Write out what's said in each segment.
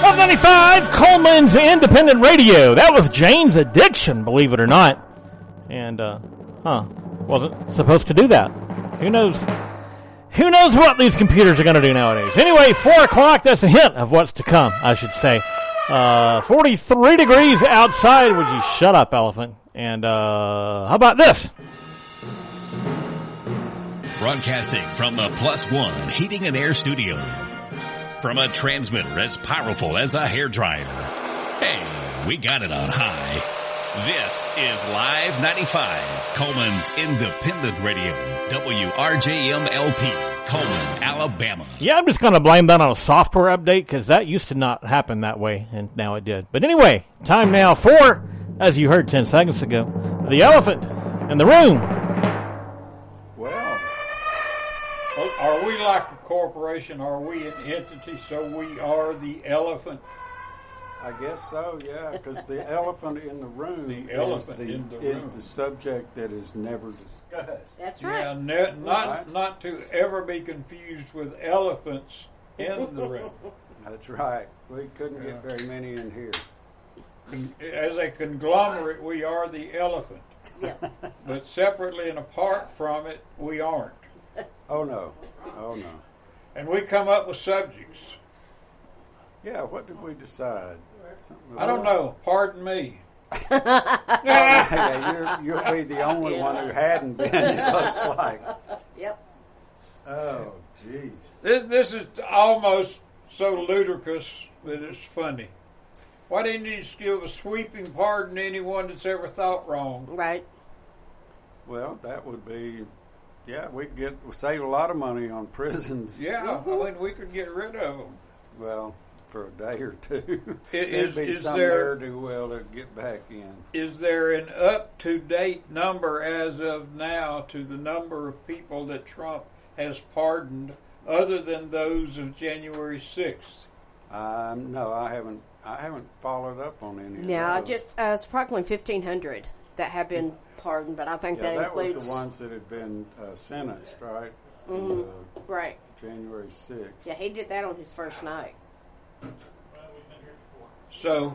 1295, Coleman's Independent Radio. That was Jane's Addiction, believe it or not. And, wasn't supposed to do that. Who knows? Who knows what these computers are going to do nowadays? Anyway, 4 o'clock, that's a hint of what's to come, I should say. 43 degrees outside. Would you shut up, elephant? And, how about this? Broadcasting from the Plus One Heating and Air Studio. From a transmitter as powerful as a hairdryer. Hey, we got it on high. This is Live 95, Coleman's Independent Radio, WRJM-LP, Coleman, Alabama. Yeah, I'm just going to blame that on a software update because that used to not happen that way, and now it did. But anyway, time now for, as you heard 10 seconds ago, the elephant in the room. Well, are we like a corporation? Are we an entity? So we are the elephant? I guess so, yeah, because the elephant in the room is the subject that is never discussed. That's right. Yeah, not to ever be confused with elephants in the room. That's right. We couldn't get very many in here. As a conglomerate, we are the elephant. Yeah. But separately and apart from it, we aren't. Oh, no. And we come up with subjects. Yeah, what did we decide? I don't know. Pardon me. Yeah, you'll be the only one who hadn't been, it looks like. Yep. Oh, jeez. This is almost so ludicrous that it's funny. Why didn't you just give a sweeping pardon to anyone that's ever thought wrong? Right. Well, that would be, we'd save a lot of money on prisons. Yeah, I mean, we could get rid of them. Well, for a day or two. Is there to get back in. Is there an up-to-date number as of now to the number of people that Trump has pardoned other than those of January 6th? No, I haven't followed up on any of those. Yeah, it's approximately 1,500 that have been pardoned, but I think that includes... that was the ones that had been sentenced, right? Mm-hmm. Right. January 6th. Yeah, he did that on his first night. So,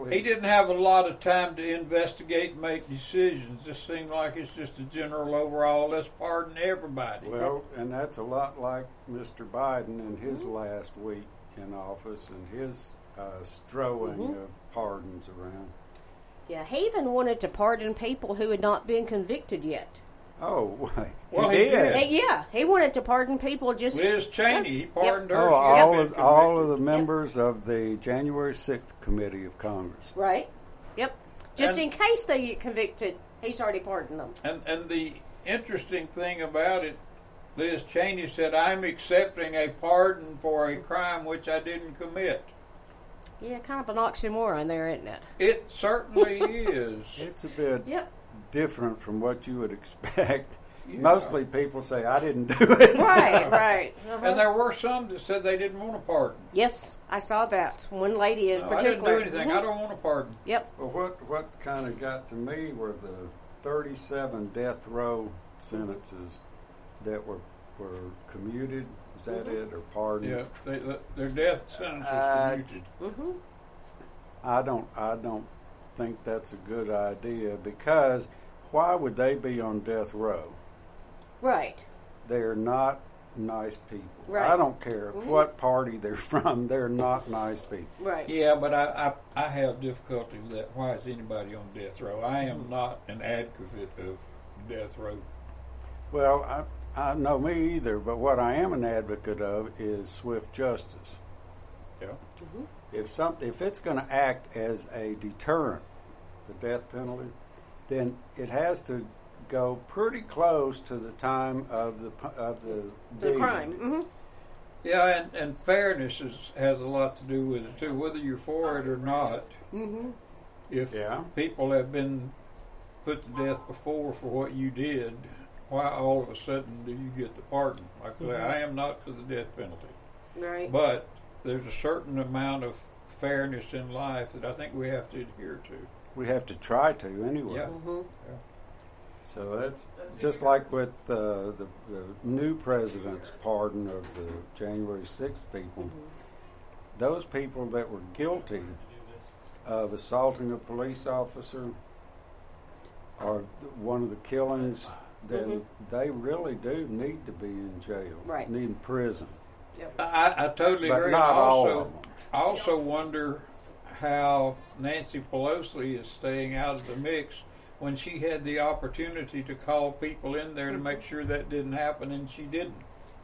he didn't have a lot of time to investigate and make decisions. This seemed like it's just a general overall, let's pardon everybody. Well, and that's a lot like Mr. Biden in his last week in office and his strolling of pardons around. Yeah, he even wanted to pardon people who had not been convicted yet. Oh, well, he did. He wanted to pardon people just... Liz Cheney, he pardoned her. Oh, all of the members of the January 6th Committee of Congress. Right. Yep. Just in case they get convicted, he's already pardoned them. And the interesting thing about it, Liz Cheney said, I'm accepting a pardon for a crime which I didn't commit. Yeah, kind of an oxymoron there, isn't it? It certainly is. It's a bit... Yep. different from what you would expect. Yeah. Mostly people say, I didn't do it. Right. Uh-huh. And there were some that said they didn't want a pardon. Yes, I saw that. One lady in particular. I didn't do anything. I don't want a pardon. Yep. Well, what kind of got to me were the 37 death row sentences that were commuted. Is that it? Or pardoned? Yeah, their death sentences commuted. I don't think that's a good idea, because why would they be on death row? Right. They're not nice people. Right. I don't care what party they're from. They're not nice people. Right. Yeah, but I have difficulty with that. Why is anybody on death row? I am not an advocate of death row. Well, I know me either, but what I am an advocate of is swift justice. Yeah. Mm-hmm. If it's going to act as a deterrent, the death penalty, then it has to go pretty close to the time of the crime. Mm-hmm. Yeah, and fairness has a lot to do with it too, whether you're for it or not. Mm-hmm. If people have been put to death before for what you did, why all of a sudden do you get the pardon? Like I say, I am not for the death penalty. Right. But there's a certain amount of fairness in life that I think we have to adhere to. We have to try to anyway. Yeah. Mm-hmm. Yeah. So that's just like with the new president's pardon of the January 6th people. those people that were guilty of assaulting a police officer or one of the killings, then they really do need to be in jail, right? Need in prison. Yep. I totally but agree. Not all of them. I also wonder how Nancy Pelosi is staying out of the mix when she had the opportunity to call people in there to make sure that didn't happen, and she didn't.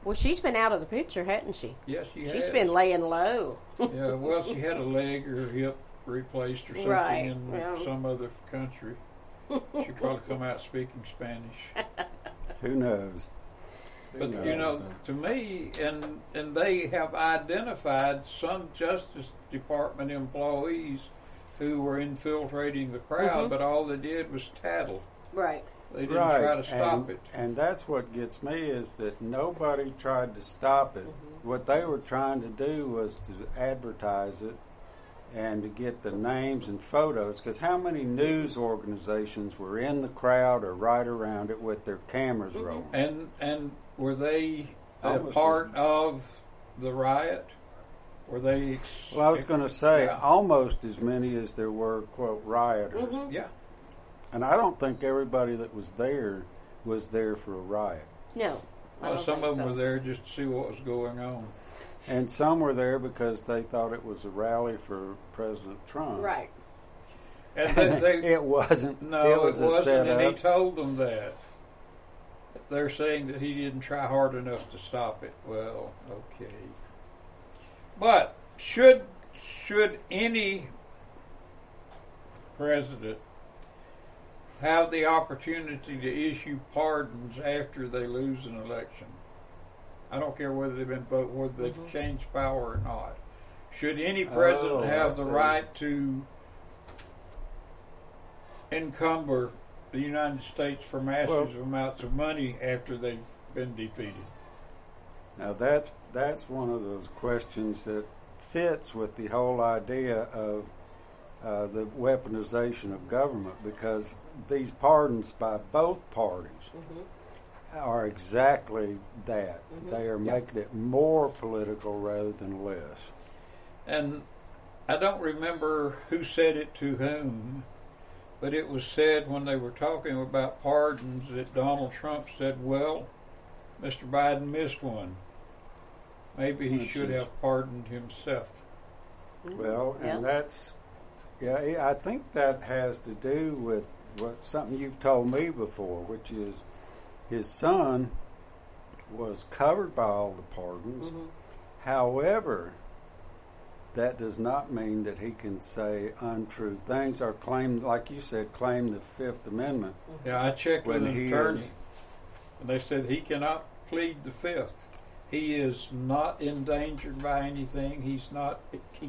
Well, she's been out of the picture, hasn't she? Yes, she has. She's been laying low. Yeah, well, she had a leg or hip replaced or something in some other country. She probably come out speaking Spanish. Who knows? But you know, to me, and they have identified some Justice Department employees who were infiltrating the crowd, but all they did was tattle. Right. They didn't try to stop it. And that's what gets me is that nobody tried to stop it. What they were trying to do was to advertise it and to get the names and photos. Because how many news organizations were in the crowd or right around it with their cameras rolling? And were they a part of the riot? Were they? Well, I was going to say almost as many as there were, quote, rioters. Yeah. And I don't think everybody that was there for a riot. No. Well, some of them were there just to see what was going on. And some were there because they thought it was a rally for President Trump. Right. And it wasn't. No, it wasn't. And he told them that. They're saying that he didn't try hard enough to stop it. Well, okay. But should any president have the opportunity to issue pardons after they lose an election? I don't care whether they've been voted, whether they've changed power or not. Should any president have the right to encumber the United States for massive amounts of money after they've been defeated? Now that's one of those questions that fits with the whole idea of the weaponization of government, because these pardons by both parties are exactly that. They are making it more political rather than less. And I don't remember who said it to whom, but it was said when they were talking about pardons that Donald Trump said, well, Mr. Biden missed one. Maybe he should have pardoned himself. Well, and that's, I think that has to do with something you've told me before, which is his son was covered by all the pardons. However, that does not mean that he can say untrue things or claim, like you said, claim the Fifth Amendment. Yeah, I checked with an attorney, and they said he cannot plead the Fifth. He is not endangered by anything. He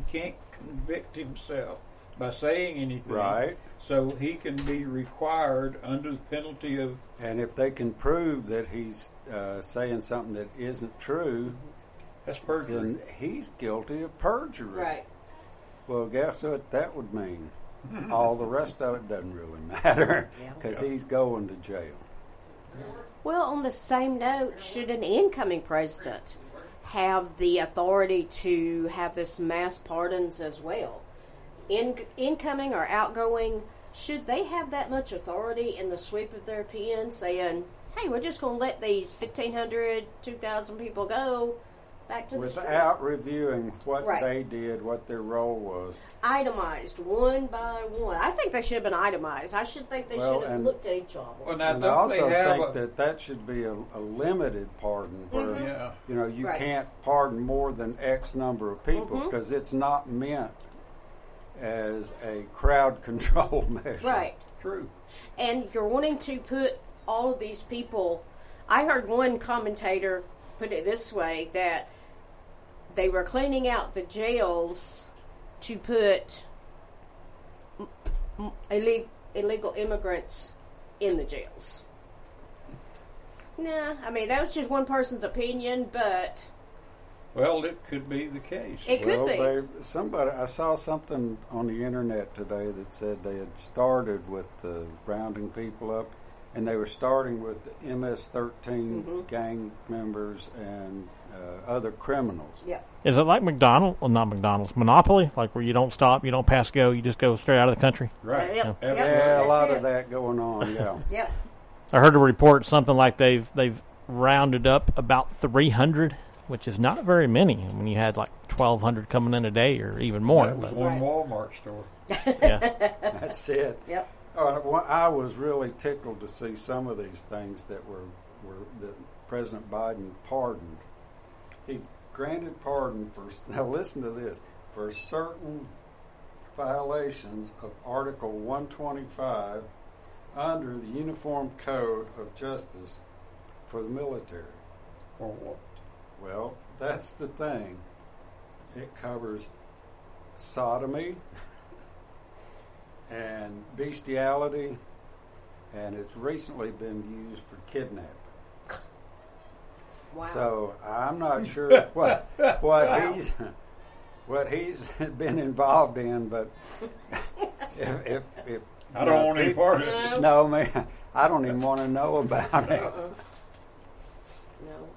can't convict himself by saying anything. Right. So he can be required under the penalty of... And if they can prove that he's saying something that isn't true, that's perjury. Then he's guilty of perjury. Right. Well, guess what that would mean? All the rest of it doesn't really matter because he's going to jail. Well, on the same note, should an incoming president have the authority to have this mass pardons as well? Incoming or outgoing, should they have that much authority in the sweep of their pen saying, hey, we're just going to let these 1,500, 2,000 people go back to the street? Without reviewing what they did, what their role was. Itemized, one by one. I think they should have been itemized. I should think they should have looked at each of them. Well, now, and I also think that should be a limited pardon where you can't pardon more than X number of people because it's not meant as a crowd control measure. Right. True. And you're wanting to put all of these people... I heard one commentator put it this way, that they were cleaning out the jails to put illegal immigrants in the jails. Nah, I mean, that was just one person's opinion, but... Well, it could be the case. It could be. I saw something on the internet today that said they had started with the rounding people up, and they were starting with the MS-13 gang members and other criminals. Yeah. Is it like McDonald's? Well, not McDonald's. Monopoly, like where you don't stop, you don't pass go, you just go straight out of the country? Right. Yep. Yeah, a lot of that going on, yeah. Yep. I heard a report, something like they've rounded up about 300, which is not very many. When you had like 1,200 coming in a day or even more. That was one Walmart store. Yeah. That's it. Yep. I was really tickled to see some of these things that that President Biden pardoned. He granted pardon for, now listen to this, for certain violations of Article 125 under the Uniform Code of Justice for the military. For what? Well, that's the thing. It covers sodomy and bestiality, and it's recently been used for kidnapping. Wow. So I'm not sure what he's been involved in, but if I don't want any part of it. No, man, I don't even want to know about it. No.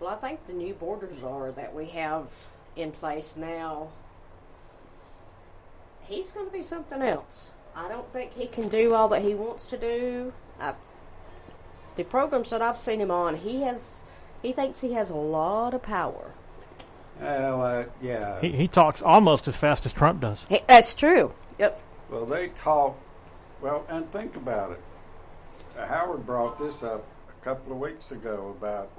Well, I think the new border czar that we have in place now, he's going to be something else. I don't think he can do all that he wants to do. The programs that I've seen him on, he thinks he has a lot of power. Well, yeah. He talks almost as fast as Trump does. That's true. Yep. Well, they talk. Well, and think about it. Howard brought this up a couple of weeks ago about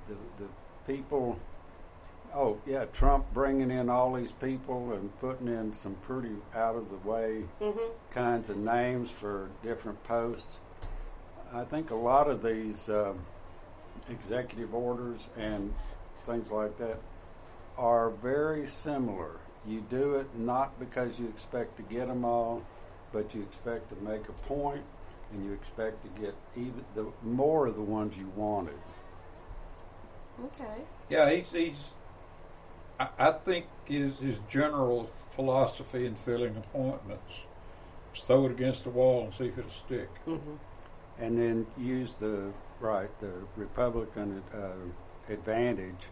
the people. Oh, yeah, Trump bringing in all these people and putting in some pretty out of the way kinds of names for different posts. I think a lot of these executive orders and things like that are very similar. You do it not because you expect to get them all, but you expect to make a point, and you expect to get even more of the ones you wanted. Okay. Yeah, he's. I think his general philosophy in filling appointments is throw it against the wall and see if it'll stick. Mm-hmm. And then use the Republican advantage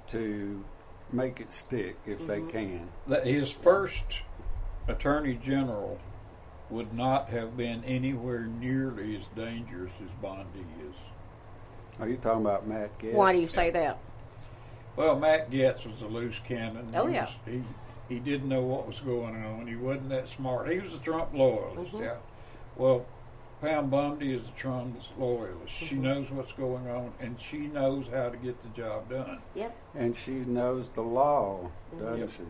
to make it stick if they can. His first attorney general would not have been anywhere nearly as dangerous as Bondi is. Are you talking about Matt Gaetz? Why do you say that? Well, Matt Gaetz was a loose cannon. Oh, yeah. He didn't know what was going on. He wasn't that smart. He was a Trump loyalist, yeah. Well, Pam Bondi is a Trump loyalist. She knows what's going on, and she knows how to get the job done. Yep. And she knows the law, doesn't she?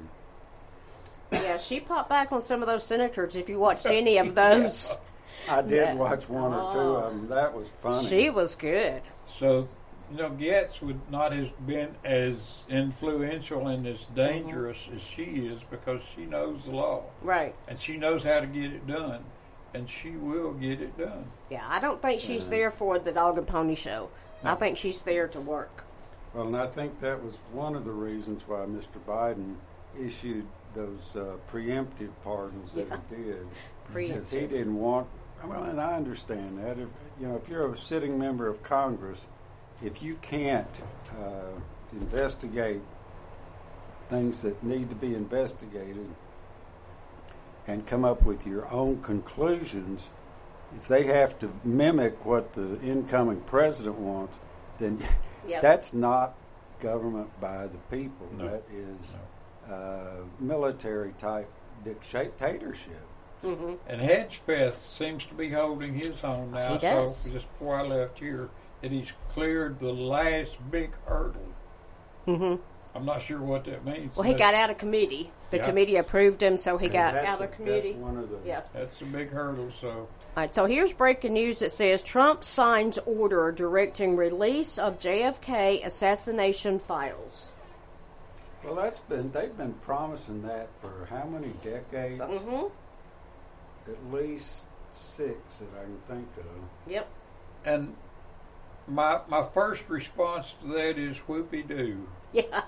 Yeah, she popped back on some of those senators if you watched any of those. I did watch one or two of them. That was funny. She was good. So, Gaetz would not have been as influential and as dangerous as she is because she knows the law. Right. And she knows how to get it done. And she will get it done. Yeah, I don't think she's there for the dog and pony show. No. I think she's there to work. Well, and I think that was one of the reasons why Mr. Biden issued those preemptive pardons that he did. Because he didn't want. Well, and I understand that. If you're a sitting member of Congress, if you can't investigate things that need to be investigated and come up with your own conclusions, if they have to mimic what the incoming president wants, then that's not government by the people. No. That is military-type dictatorship. Mm-hmm. And Hedgepeth seems to be holding his own now. He does. So just before I left here, that he's cleared the last big hurdle. Mm-hmm. I'm not sure what that means. Well, he got out of committee. The committee approved him, so he got out of committee. That's one of the. Yeah. That's a big hurdle. So. All right. So here's breaking news that says Trump signs order directing release of JFK assassination files. Well, they've been promising that for how many decades? Mm-hmm. At least 6 that I can think of. Yep. And my first response to that is whoopee-doo. Yeah.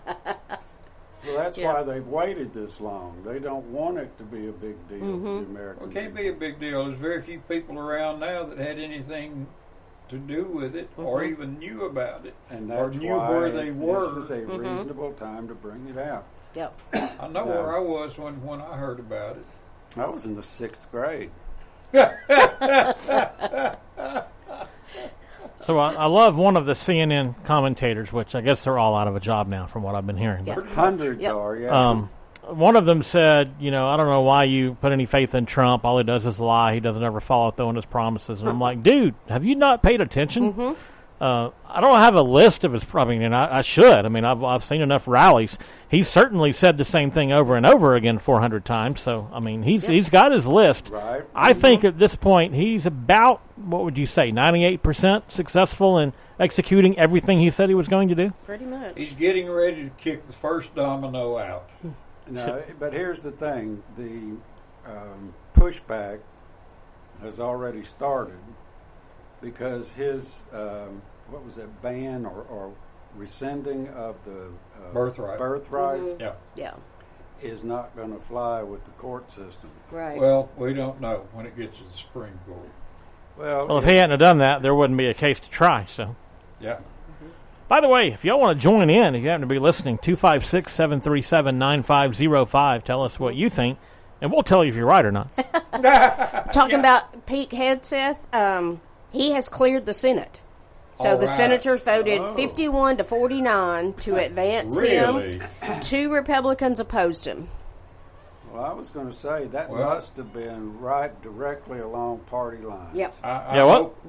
Well, that's why they've waited this long. They don't want it to be a big deal for the American Well, it can't be a big deal. There's very few people around now that had anything to do with it or even knew about it or knew where they were. This is a reasonable time to bring it out. Yep. I know where I was when I heard about it. I was in the 6th grade. So I love one of the CNN commentators, which I guess they're all out of a job now from what I've been hearing. Yeah. Hundreds are, yeah. One of them said, I don't know why you put any faith in Trump. All he does is lie. He doesn't ever follow through on his promises. And I'm like, dude, have you not paid attention? I don't have a list of his. I should. I've seen enough rallies. He's certainly said the same thing over and over again 400 times. So, he's got his list. Right. I think at this point he's about, what would you say, 98% successful in executing everything he said he was going to do? Pretty much. He's getting ready to kick the first domino out. No, but here's the thing. The pushback has already started because his... what was it, ban or rescinding of the birthright Yeah. is not going to fly with the court system. Right. Well, we don't know when it gets to the Supreme Court. Well, if he hadn't have done that, there wouldn't be a case to try. So, yeah. By the way, if y'all want to join in, if you happen to be listening, 256-737-9505. Tell us what you think, and we'll tell you if you're right or not. Talking about Pete Hegseth, he has cleared the Senate. So the senators voted 51 to 49 to advance him. 2 Republicans opposed him. Well, I was going to say that must have been right directly along party lines. Yep.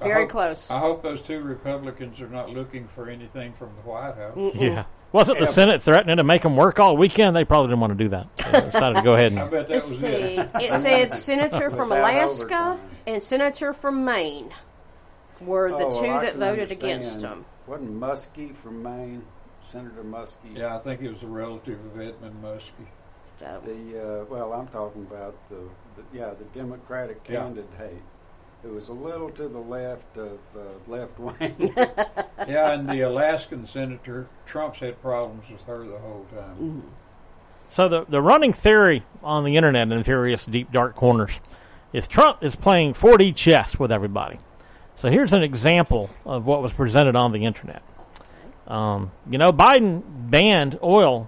Very close. I hope those 2 Republicans are not looking for anything from the White House. Yeah. Wasn't the Senate threatening to make them work all weekend? They probably didn't want to do that. So they decided to go ahead and... I bet that was it. It said Senator from Alaska and Senator from Maine were the 2 that voted against him. Wasn't Muskie from Maine? Senator Muskie? Yeah, I think it was a relative of Edmund Muskie. So. I'm talking about the Democratic candidate. It was a little to the left of left wing. Yeah, and the Alaskan senator, Trump's had problems with her the whole time. Mm-hmm. So the running theory on the internet in various deep, dark corners is Trump is playing 4D chess with everybody. So here's an example of what was presented on the internet. Biden banned oil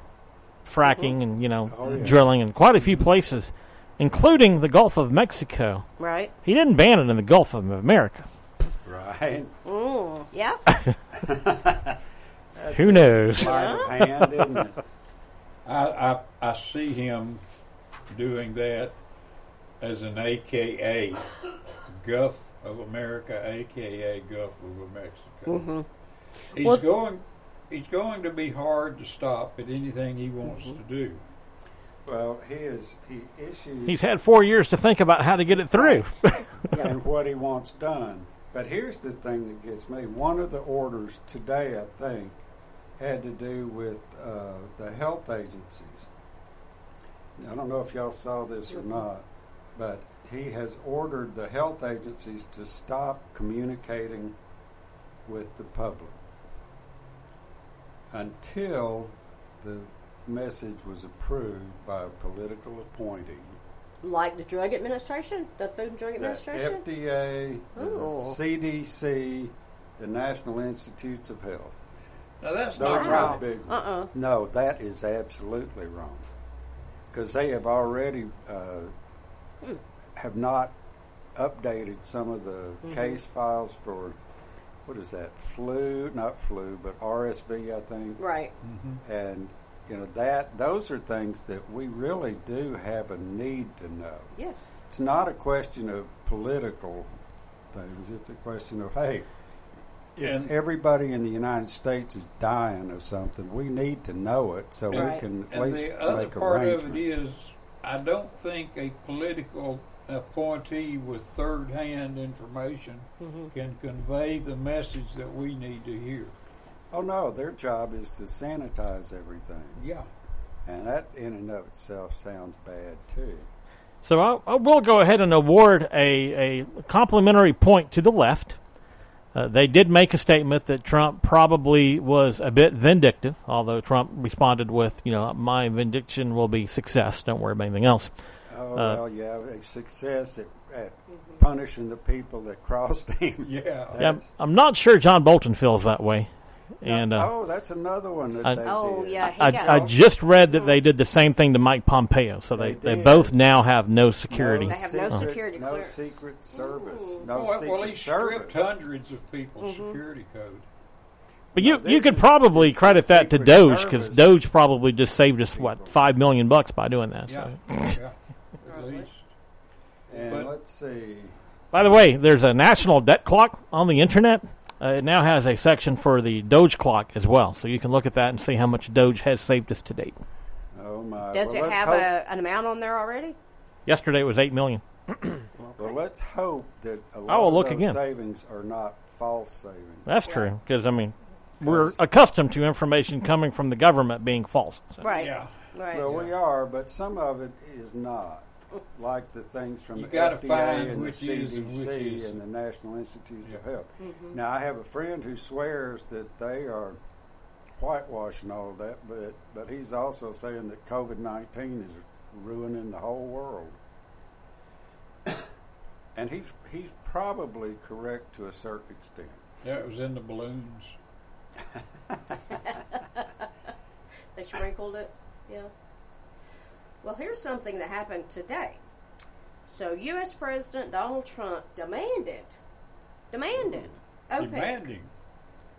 fracking and, drilling in quite a few places, including the Gulf of Mexico. Right. He didn't ban it in the Gulf of America. Right. Yeah. Who knows? Sleight of hand, isn't it? I see him doing that as an AKA Gulf of America, AKA Gulf of Mexico. He's going to be hard to stop at anything he wants to do. Well, he's had 4 years to think about how to get it through. And what he wants done. But here's the thing that gets me. One of the orders today, I think, had to do with the health agencies. I don't know if y'all saw this or not, but he has ordered the health agencies to stop communicating with the public until the message was approved by a political appointee. Like the Drug Administration? The Food and Drug Administration? The FDA, the CDC, the National Institutes of Health. Now that's Those not right. Big No, that is absolutely wrong. Because they have already have not updated some of the case files for, what is that, not flu, but RSV, I think. Right. And, those are things that we really do have a need to know. Yes. It's not a question of political things. It's a question of, hey, if everybody in the United States is dying of something, we need to know it so we can at least make arrangements. And the other part of it is, I don't think a political appointee with third-hand information can convey the message that we need to hear. Oh, no, their job is to sanitize everything. Yeah. And that in and of itself sounds bad, too. So I will go ahead and award a complimentary point to the left. They did make a statement that Trump probably was a bit vindictive, although Trump responded with, my vindication will be success. Don't worry about anything else. A success at punishing the people that crossed him. Yeah, I'm not sure John Bolton feels that way. And that's another one that they did. I just read that they did the same thing to Mike Pompeo, so they both now have no security. They have no security no clearance. Secret Service. He stripped hundreds of people's security code. But you could probably credit that to Doge, because Doge probably just saved us, $5 million by doing that. Yeah, so. At least. And let's see. By the way, there's a national debt clock on the internet. It now has a section for the Doge clock as well, so you can look at that and see how much Doge has saved us to date. Oh my! Does it have an amount on there already? Yesterday it was $8 million. Well, let's hope that a lot of those savings are not false savings. That's true, because we're accustomed to information coming from the government being false. So. Right. Yeah. Right. Well, we are, but some of it is not. Like the things from the FDA and the CDC and the National Institutes of Health. Mm-hmm. Now, I have a friend who swears that they are whitewashing all of that, but he's also saying that COVID-19 is ruining the whole world. And he's probably correct to a certain extent. Yeah, it was in the balloons. They sprinkled it, yeah. Well, here's something that happened today. So, U.S. President Donald Trump demanded OPEC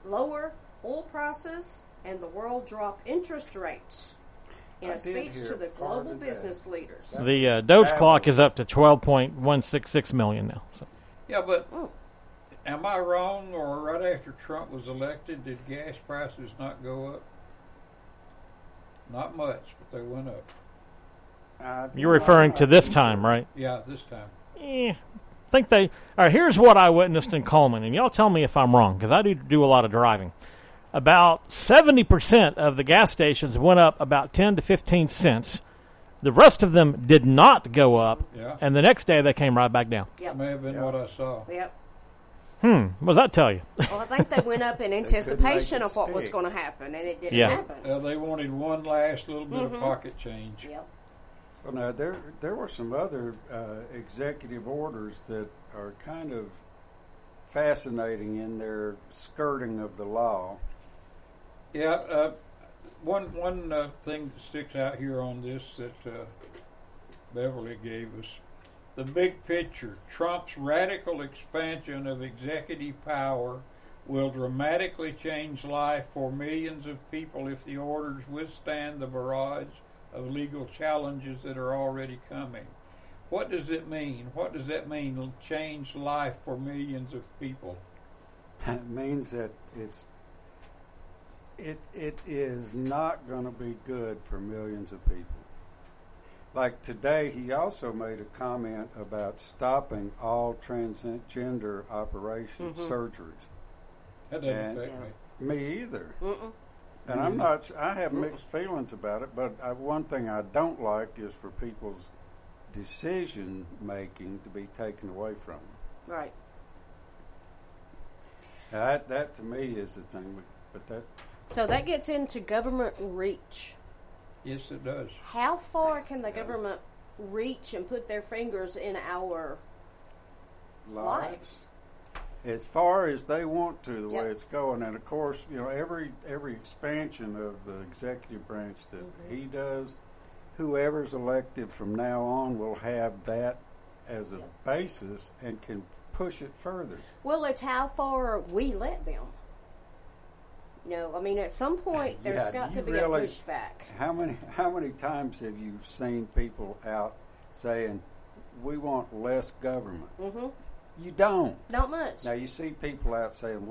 lower oil prices and the world drop interest rates in a speech to the global business leaders. The Doge clock is up to 12.166 million now. So. Yeah, but am I wrong, or right after Trump was elected, did gas prices not go up? Not much, but they went up. You're referring to this time, right? Yeah, this time. I think they... All right, here's what I witnessed in Coleman, and y'all tell me if I'm wrong, because I do a lot of driving. About 70% of the gas stations went up about 10 to 15 cents. The rest of them did not go up, and the next day they came right back down. Yep. That may have been what I saw. Yep. What does that tell you? Well, I think they went up in anticipation of what was going to happen, and it didn't happen. They wanted one last little bit of pocket change. Yep. Well, now, there were some other executive orders that are kind of fascinating in their skirting of the law. Yeah, one thing that sticks out here on this that Beverly gave us, the big picture. Trump's radical expansion of executive power will dramatically change life for millions of people if the orders withstand the barrage of legal challenges that are already coming. What does it mean? What does that mean, change life for millions of people? It means that it is not going to be good for millions of people. Like today, he also made a comment about stopping all transgender operations, surgeries. That doesn't affect me. Me either. And I have mixed feelings about it, but one thing I don't like is for people's decision making to be taken away from them. Right. That to me is the thing. So that gets into government reach. Yes, it does. How far can the government reach and put their fingers in our lives? As far as they want to, the way it's going. And of course, every expansion of the executive branch that he does, whoever's elected from now on will have that as a basis and can push it further. Well, it's how far we let them. At some point there's got to be a pushback. How many times have you seen people out saying, we want less government? Mm-hmm. You don't. Not much. Now, you see people out saying,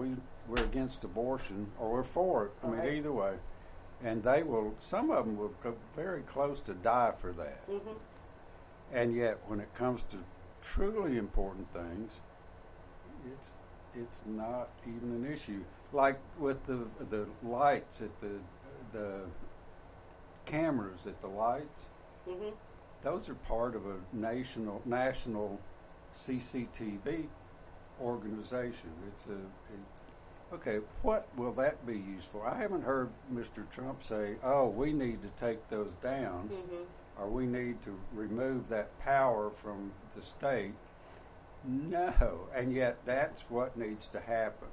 we're against abortion, or we're for it. Either way. And some of them will go very close to die for that. Mm-hmm. And yet, when it comes to truly important things, it's not even an issue. Like with the lights at the cameras at the lights, those are part of a national CCTV organization. Okay, what will that be used for? I haven't heard Mr. Trump say, "Oh, we need to take those down," or "We need to remove that power from the state." No, and yet that's what needs to happen.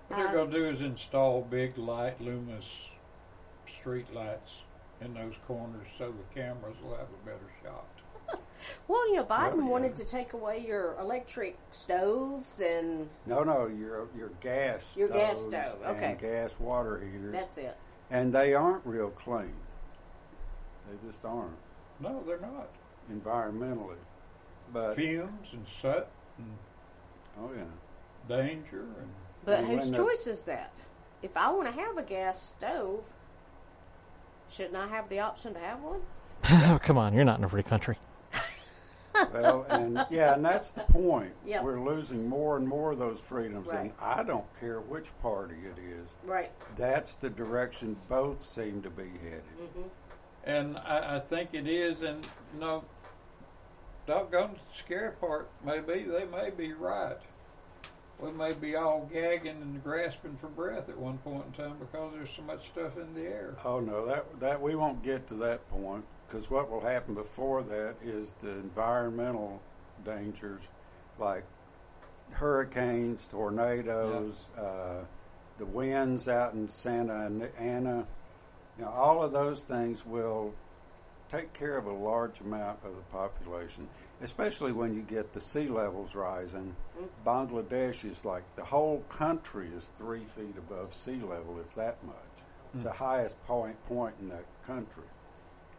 What they're going to do is install big luminous street lights in those corners so the cameras will have a better shot. Well, Biden wanted to take away your electric stoves and... No, your gas Your stoves gas stove, okay. and gas water heaters. That's it. And they aren't real clean. They just aren't. No, they're not. Environmentally. But fumes and soot and danger. But whose choice is that? If I want to have a gas stove, shouldn't I have the option to have one? Oh, come on. You're not in a free country. Well, and that's the point. Yep. We're losing more and more of those freedoms, Right. and I don't care which party it is. Right. That's the direction both seem to be headed. And I think it is, and doggone the scary part may be they may be right. We may be all gagging and grasping for breath at one point in time because there's so much stuff in the air. Oh no, that we won't get to that point, because what will happen before that is the environmental dangers, like hurricanes, tornadoes, the winds out in Santa Ana. All of those things will take care of a large amount of the population, especially when you get the sea levels rising. Bangladesh is like the whole country is 3 feet above sea level, if that much. It's the highest point in that country.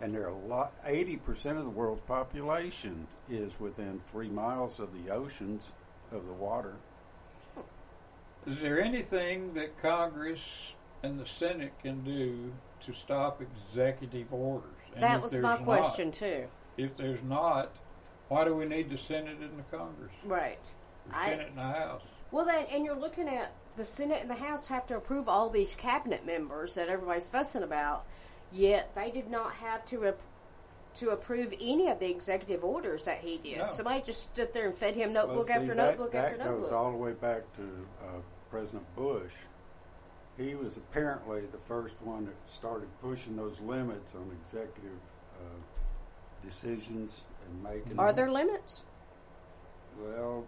And there are 80% of the world's population is within 3 miles of the oceans, of the water. Is there anything that Congress and the Senate can do to stop executive orders? And that was my question, too. If there's not, why do we need the Senate and the Congress? Right. The Senate and the House. Well, and you're looking at the Senate and the House have to approve all these cabinet members that everybody's fussing about, yet they did not have to approve any of the executive orders that he did. No. Somebody just stood there and fed him notebook after notebook after notebook. That goes all the way back to President Bush. He was apparently the first one that started pushing those limits on executive decisions and making. Are there limits? Well,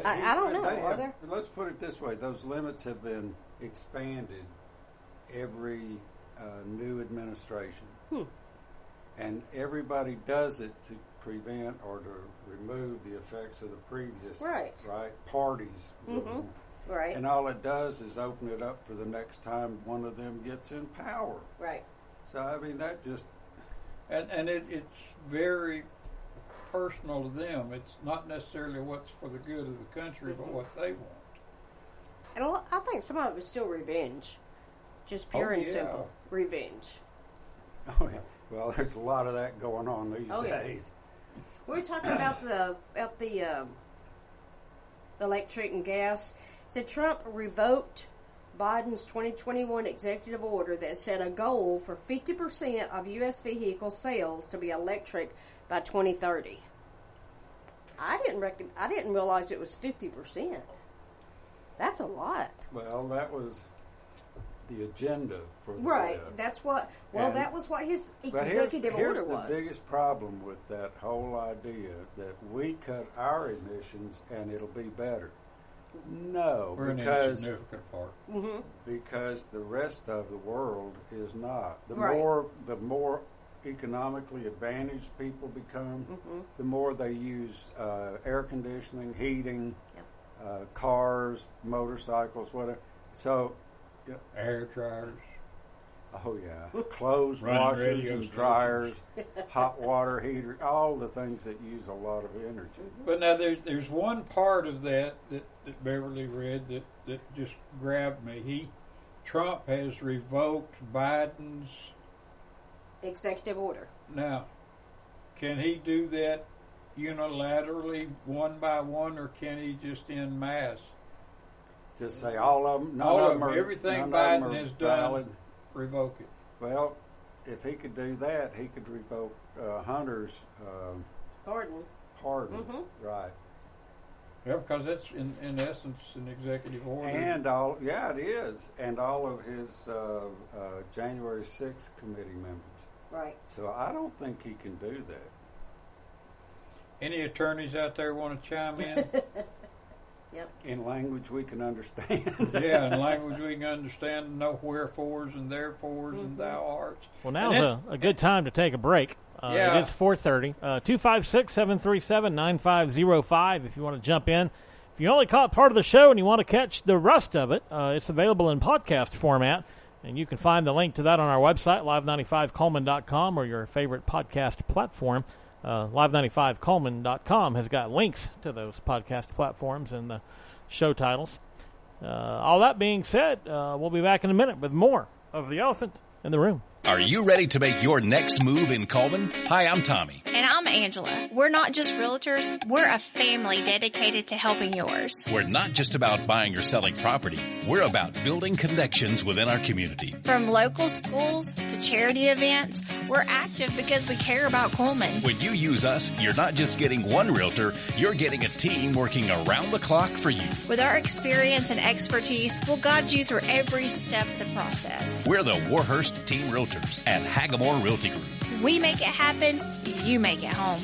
I don't know. Are there? Let's put it this way: those limits have been expanded every new administration, and everybody does it to prevent or to remove the effects of the previous parties. Right. And all it does is open it up for the next time one of them gets in power. Right. So, I mean, that just... And it's very personal to them. It's not necessarily what's for the good of the country, but what they want. And I think some of it was still revenge. Just pure and simple. Revenge. Oh, yeah. Well, there's a lot of that going on these days. Yeah. We were talking about the electric and gas. So Trump revoked Biden's 2021 executive order that set a goal for 50% of U.S. vehicle sales to be electric by 2030. I didn't realize it was 50%. That's a lot. Well, that was the agenda for the That's what. Well, that was what his executive order was. Here's the biggest problem with that whole idea that we cut our emissions and it'll be better. No, we're an insignificant part. Because the rest of the world is not. The more economically advantaged people become, the more they use air conditioning, heating, cars, motorcycles, whatever. So, air dryers. Oh yeah, clothes washers and dryers, hot water heater, all the things that use a lot of energy. But now there's one part of that Beverly read that just grabbed me. Trump has revoked Biden's executive order. Now, can he do that unilaterally, one by one, or can he just en masse? Just say all of them. All of them. Everything Biden has done, revoke it. Well, if he could do that, he could revoke Hunter's pardons, right? Yeah, because that's in essence an executive order. And it is. And all of his January 6th committee members. Right. So I don't think he can do that. Any attorneys out there want to chime in? Yep. In language we can understand. Yeah, in language we can understand, know wherefores and therefores and thou arts. Well, now's a good time to take a break. Yeah. It is 4:30. 256-737-9505 if you want to jump in. If you only caught part of the show and you want to catch the rest of it, it's available in podcast format. And you can find the link to that on our website, live95coleman.com, or your favorite podcast platform. Live95coleman.com has got links to those podcast platforms and the show titles. All that being said, we'll be back in a minute with more of The Elephant in the Room. Are you ready to make your next move in Coleman? Hi, I'm Tommy. And I'm Angela. We're not just realtors, we're a family dedicated to helping yours. We're not just about buying or selling property. We're about building connections within our community. From local schools to charity events, we're active because we care about Coleman. When you use us, you're not just getting one realtor, you're getting a team working around the clock for you. With our experience and expertise, we'll guide you through every step of the process. We're the Warhurst Team Realtors at Hagamore Realty Group. We make it happen, you make it home.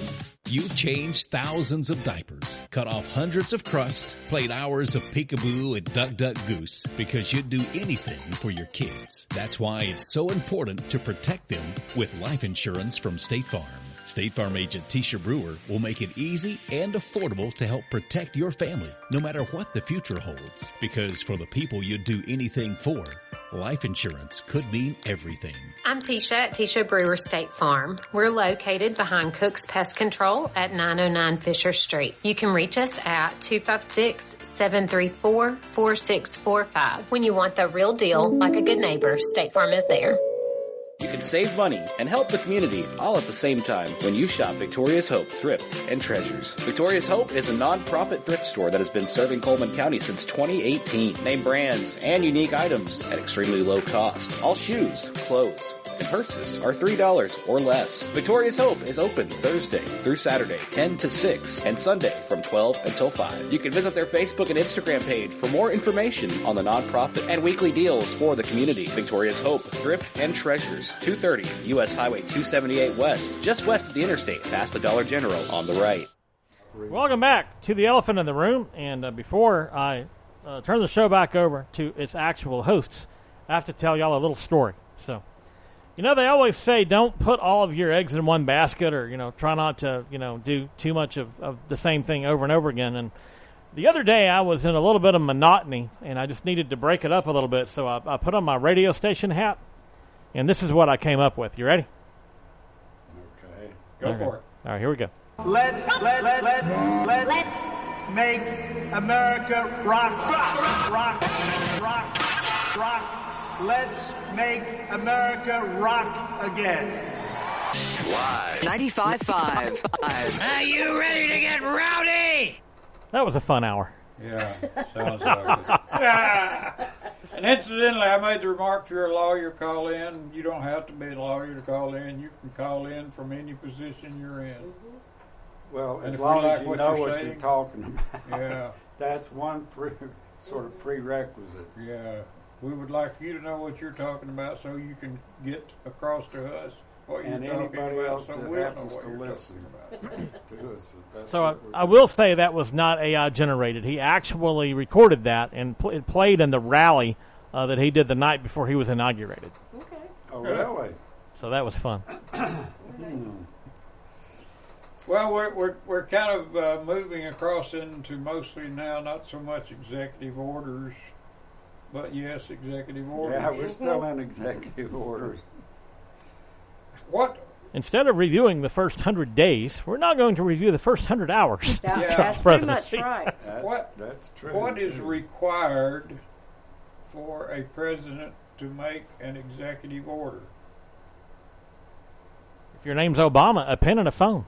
You've changed thousands of diapers, cut off hundreds of crusts, played hours of peekaboo and duck goose because you'd do anything for your kids. That's why it's so important to protect them with life insurance from State Farm. State Farm agent Tisha Brewer will make it easy and affordable to help protect your family, no matter what the future holds. Because for the people you'd do anything for, life insurance could mean everything. I'm Tisha at Tisha Brewer State Farm. We're located behind Cook's Pest Control at 909 Fisher Street. You can reach us at 256-734-4645. When you want the real deal, like a good neighbor, State Farm is there. You can save money and help the community all at the same time when you shop Victoria's Hope Thrift and Treasures. Victoria's Hope is a non-profit thrift store that has been serving Coleman County since 2018. Name brands and unique items at extremely low cost. All shoes, clothes, and purses are $3 or less. Victoria's Hope is open Thursday through Saturday, 10 to 6, and Sunday from 12 until 5. You can visit their Facebook and Instagram page for more information on the nonprofit and weekly deals for the community. Victoria's Hope Thrift and Treasures, 230 U.S. Highway 278 West, just west of the interstate, past the Dollar General on the right. Welcome back to The Elephant in the Room. And before I turn the show back over to its actual hosts, I have to tell y'all a little story. So, you know, they always say don't put all of your eggs in one basket, or, try not to, do too much of the same thing over and over again. And the other day I was in a little bit of monotony, and I just needed to break it up a little bit. So I put on my radio station hat, and this is what I came up with. You ready? Okay. Go for it. All right, here we go. Let's make America rock. Let's make America rock again. Live 95.5. Are you ready to get rowdy? That was a fun hour. Yeah, sounds like it. And incidentally, I made the remark, if you're a lawyer, call in. You don't have to be a lawyer to call in. You can call in from any position you're in. Well, And as if we long like as you what know you're what saying, you're talking about. Yeah. That's one sort of prerequisite. Yeah, we would like you to know what you're talking about so you can get across to us what And you're talking anybody about, else so that we'll know happens what to you're listen talking about. to us. That's So what we're I will say that was not AI generated. He actually recorded that and it played in the rally that he did the night before he was inaugurated. Okay. Oh, really? So that was fun. Well, we're kind of moving across into mostly now not so much executive orders, but yes, executive orders. Yeah, we're still in executive orders. What? Instead of reviewing the first 100 days, we're now going to review the first 100 hours. That's pretty much right. That's true. What is required for a president to make an executive order? If your name's Obama, a pen and a phone.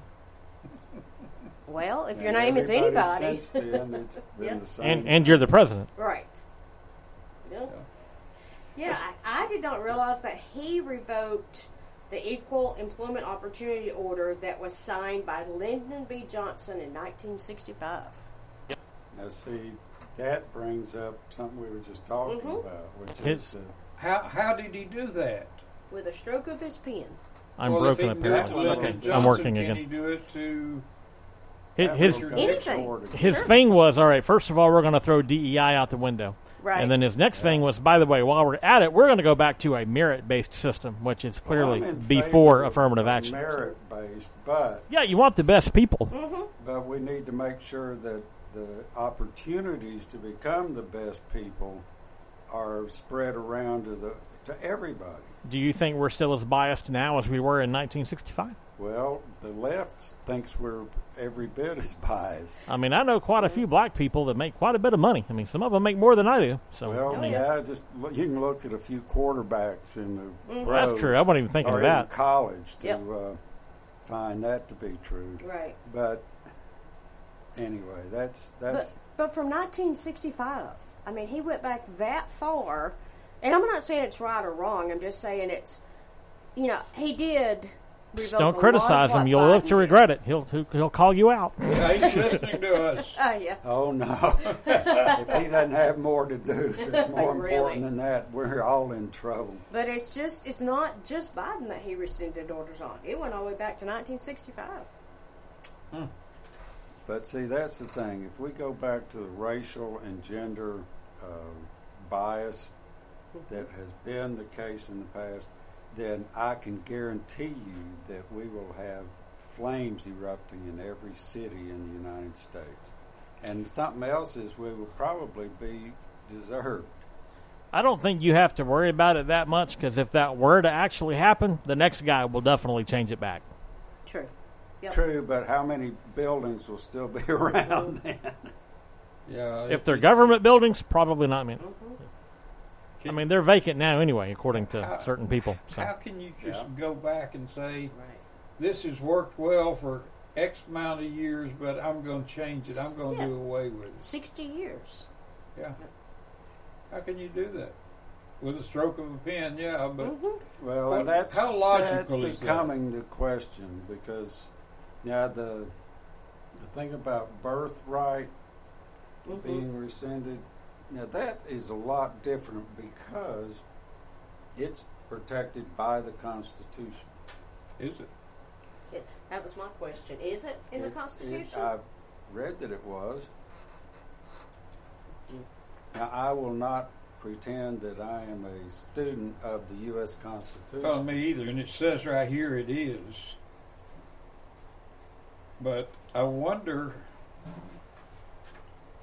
Well, if your name is anybody. Since then, it's been the same. And you're the president. Right. Yeah, I did not realize that he revoked the Equal Employment Opportunity Order that was signed by Lyndon B. Johnson in 1965. Now, see, that brings up something we were just talking about, which is... How did he do that? With a stroke of his pen. I'm broken, apparently. Okay, I'm working again. Can he do it to... His thing was, all right, first of all, we're going to throw DEI out the window. Right. And then his next thing was, by the way, while we're at it, we're going to go back to a merit-based system, which is clearly before affirmative action. Merit-based, but... Yeah, you want the best people. But we need to make sure that the opportunities to become the best people are spread around to everybody. Do you think we're still as biased now as we were in 1965? Well, the left thinks we're every bit as biased. I mean, I know quite a few black people that make quite a bit of money. I mean, some of them make more than I do. So, just you can look at a few quarterbacks in the pros. That's true. I wasn't even thinking of that. In college to find that to be true. Right. But anyway, that's. But from 1965, I mean, he went back that far, and I'm not saying it's right or wrong. I'm just saying it's, he did. Don't criticize him. You'll live to regret it. He'll call you out. Yeah, he's listening to us. Yeah. Oh, no. If he doesn't have more to do, it's more important than that. We're all in trouble. But it's not just Biden that he rescinded orders on. It went all the way back to 1965. But see, that's the thing. If we go back to the racial and gender bias that has been the case in the past, then I can guarantee you that we will have flames erupting in every city in the United States. And something else is we will probably be deserved. I don't think you have to worry about it that much, because if that were to actually happen, the next guy will definitely change it back. True. Yep. True, but how many buildings will still be around then? Yeah. If they're government buildings, probably not many. I mean, they're vacant now anyway, according to certain people. So. How can you just go back and say, this has worked well for X amount of years, but I'm going to change it. I'm going to do away with it. 60 years. Yeah. How can you do that? With a stroke of a pen, but... Well, and that's, how logical that's becoming the question, because the thing about birthright being rescinded, now, that is a lot different because it's protected by the Constitution. Is it? Yeah, that was my question. Is it in the Constitution? I've read that it was. Now, I will not pretend that I am a student of the U.S. Constitution. Well, me either, and it says right here it is. But I wonder...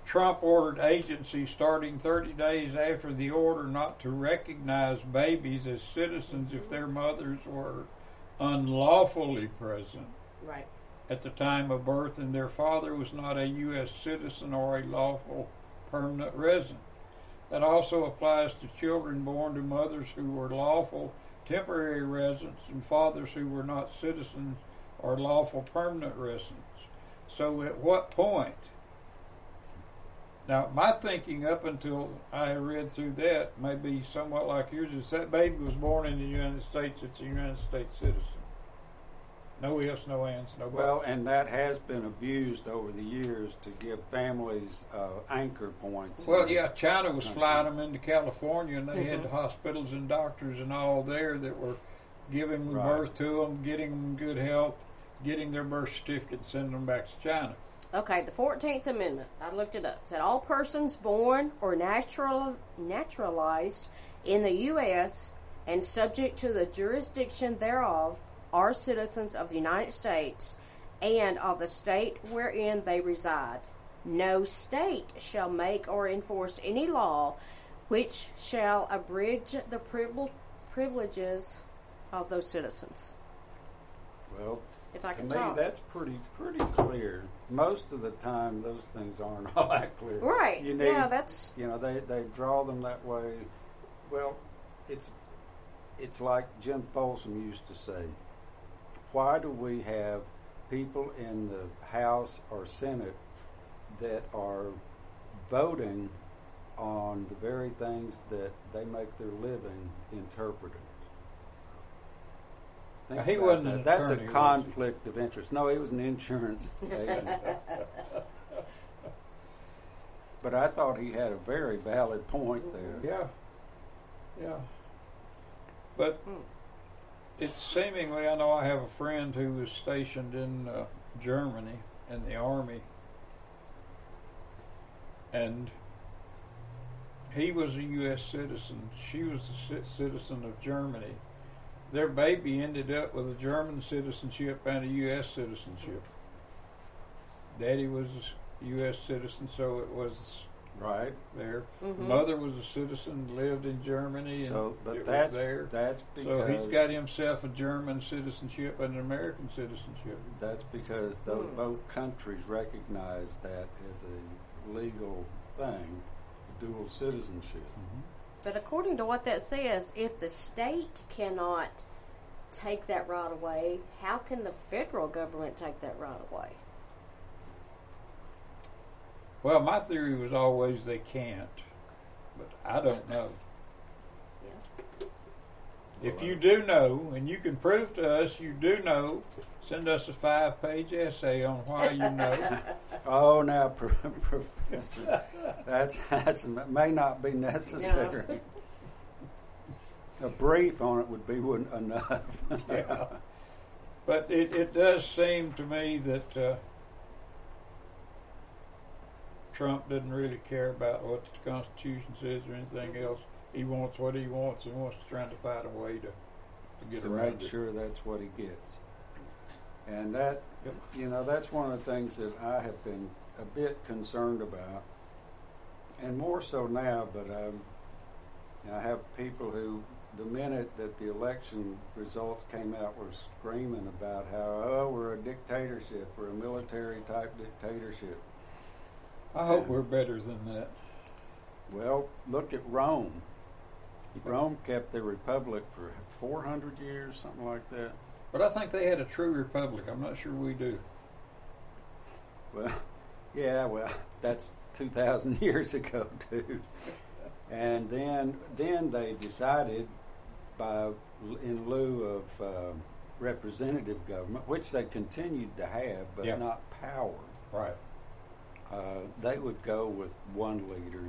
Trump ordered agencies starting 30 days after the order not to recognize babies as citizens if their mothers were unlawfully present at the time of birth and their father was not a U.S. citizen or a lawful permanent resident. That also applies to children born to mothers who were lawful temporary residents and fathers who were not citizens or lawful permanent residents. So at what point? Now, my thinking up until I read through that may be somewhat like yours. If that baby was born in the United States, it's a United States citizen. No ifs, no ands, no buts. Well, and that has been abused over the years to give families anchor points. Well, China was flying them into California, and they had the hospitals and doctors and all there that were giving birth to them, getting them good health, getting their birth certificate, and sending them back to China. Okay, the 14th Amendment, I looked it up, said all persons born or naturalized in the U.S. and subject to the jurisdiction thereof are citizens of the United States and of the state wherein they reside. No state shall make or enforce any law which shall abridge the privileges of those citizens. Well, if I can to me, that's pretty clear. Most of the time, those things aren't all that clear. Right. You need, they draw them that way. Well, it's like Jim Folsom used to say. Why do we have people in the House or Senate that are voting on the very things that they make their living interpreting? He wasn't an That's attorney, a conflict of interest. No, he was an insurance agent. But I thought he had a very valid point there. Yeah. But it's seemingly, I know I have a friend who was stationed in Germany in the Army, and he was a U.S. citizen. She was a citizen of Germany. Their baby ended up with a German citizenship and a U.S. citizenship. Daddy was a U.S. citizen, so it was right there. Mm-hmm. Mother was a citizen, lived in Germany, so, and but was there. That's because so he's got himself a German citizenship and an American citizenship. That's because both countries recognize that as a legal thing, dual citizenship. Mm-hmm. But according to what that says, if the state cannot take that right away, how can the federal government take that right away? Well, my theory was always they can't, but I don't know. Yeah. If you do know, and you can prove to us you do know, send us a 5-page essay on why you know. Oh, now, Professor, that's may not be necessary. No. A brief on it would be enough. Yeah. But it does seem to me that Trump doesn't really care about what the Constitution says or anything else. He wants what he wants and wants to try to find a way to get around it. To make sure that's what he gets. And that, that's one of the things that I have been a bit concerned about, and more so now, but I have people who, the minute that the election results came out, were screaming about how, we're a dictatorship, we're a military-type dictatorship. I hope we're better than that. Well, look at Rome. Rome kept their republic for 400 years, something like that. But I think they had a true republic. I'm not sure we do. Well, that's 2,000 years ago, too. And then they decided, in lieu of representative government, which they continued to have, but not power. Right. They would go with one leader